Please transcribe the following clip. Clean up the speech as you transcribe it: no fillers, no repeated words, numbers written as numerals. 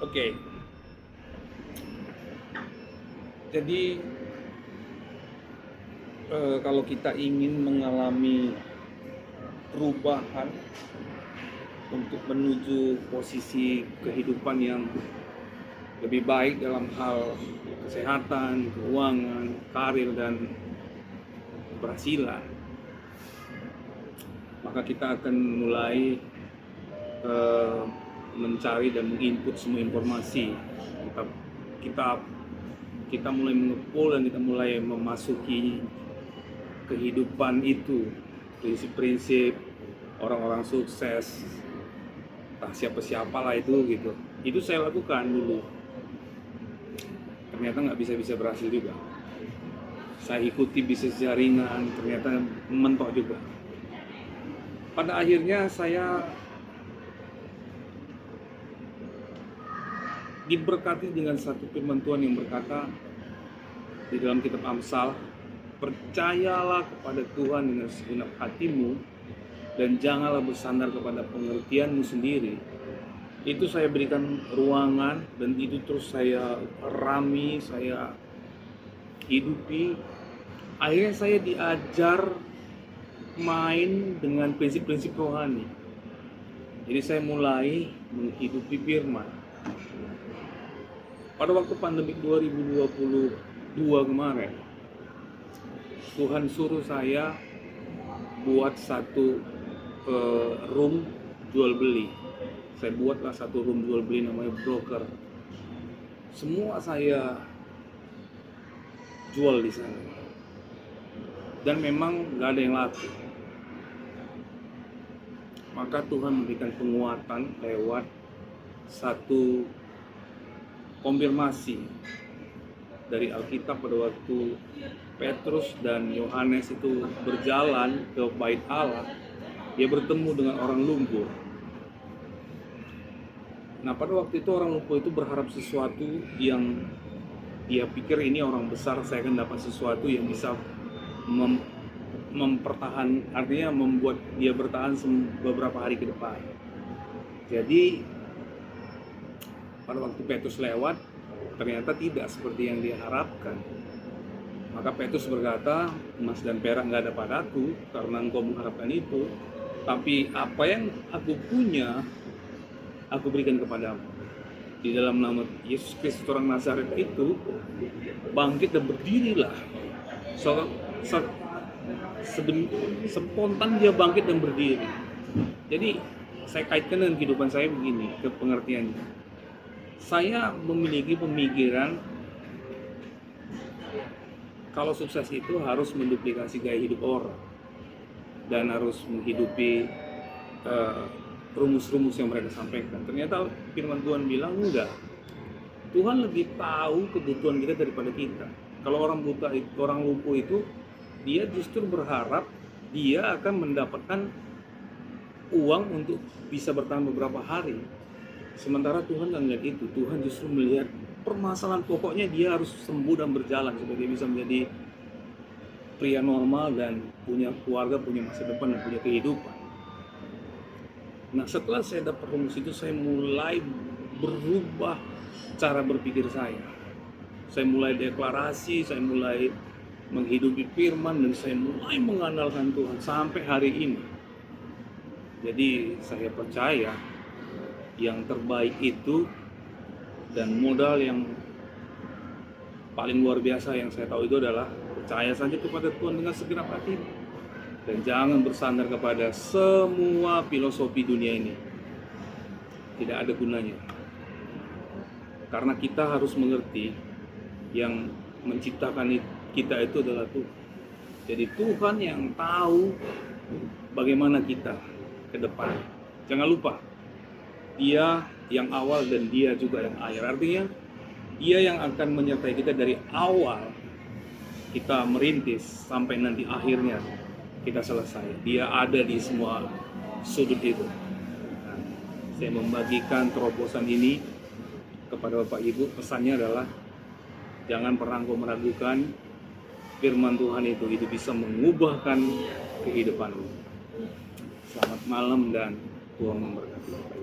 Oke, jadi kalau kita ingin mengalami perubahan untuk menuju posisi kehidupan yang lebih baik dalam hal kesehatan, keuangan, karir, dan keberhasilan, maka kita akan mulai eh, mencari dan menginput semua informasi. Kita kita kita mulai mengepul dan kita mulai memasuki kehidupan itu, prinsip-prinsip orang-orang sukses, entah siapa-siapalah itu saya lakukan dulu, ternyata nggak bisa berhasil juga. Saya ikuti bisnis jaringan, ternyata mentok juga. Pada akhirnya saya diberkati dengan satu firman Tuhan yang berkata di dalam kitab Amsal, percayalah kepada Tuhan dengan segenap hatimu dan janganlah bersandar kepada pengertianmu sendiri. Itu saya berikan ruangan dan itu terus saya rami, saya hidupi. Akhirnya saya diajar main dengan prinsip-prinsip rohani. Jadi saya mulai menghidupi firman. Pada waktu pandemik 2022 kemarin, Tuhan suruh saya buat satu room jual beli. Saya buatlah satu room jual beli namanya broker. Semua saya jual di sana. Dan memang nggak ada yang laku. Maka Tuhan memberikan penguatan lewat satu konfirmasi dari Alkitab pada waktu Petrus dan Yohanes itu berjalan ke bait Allah. Dia bertemu dengan orang lumpuh. Nah, pada waktu itu orang lumpuh itu berharap sesuatu yang dia pikir ini orang besar, saya akan dapat sesuatu yang bisa artinya membuat dia bertahan beberapa hari ke depan. Jadi pada waktu Petrus lewat, ternyata tidak seperti yang dia harapkan. Maka Petrus berkata, emas dan perak nggak ada padaku karena engkau mengharapkan itu, tapi apa yang aku punya aku berikan kepadamu. Di dalam nama Yesus Kristus orang Nazaret itu, bangkit dan berdirilah. Spontan dia bangkit dan berdiri. Jadi saya kaitkan dengan kehidupan saya begini, ke pengertiannya. Saya memiliki pemikiran kalau sukses itu harus menduplikasi gaya hidup orang dan harus menghidupi rumus-rumus yang mereka sampaikan. Ternyata firman Tuhan bilang enggak. Tuhan lebih tahu kebutuhan kita daripada kita. Kalau orang buta, orang lumpuh itu, dia justru berharap dia akan mendapatkan uang untuk bisa bertahan beberapa hari. Sementara Tuhan nggak ngeliat itu. Tuhan justru melihat permasalahan pokoknya dia harus sembuh dan berjalan supaya dia bisa menjadi pria normal dan punya keluarga, punya masa depan dan punya kehidupan. Nah, setelah saya dapat rumus itu, saya mulai berubah cara berpikir saya. Saya mulai deklarasi, saya mulai menghidupi firman, dan saya mulai mengandalkan Tuhan sampai hari ini. Jadi saya percaya yang terbaik itu dan modal yang paling luar biasa yang saya tahu itu adalah percaya saja kepada Tuhan dengan segenap hati. Dan jangan bersandar kepada semua filosofi dunia ini. Tidak ada gunanya. Karena kita harus mengerti yang menciptakan kita itu adalah Tuhan. Jadi Tuhan yang tahu bagaimana kita ke depan. Jangan lupa, Dia yang awal dan Dia juga yang akhir. Artinya, Dia yang akan menyertai kita dari awal kita merintis sampai nanti akhirnya kita selesai. Dia ada di semua sudut itu. Nah, saya membagikan terobosan ini kepada Bapak Ibu. Pesannya adalah jangan pernah engkau meragukan firman Tuhan itu bisa mengubahkan kehidupanmu. Selamat malam dan Tuhan memberkati.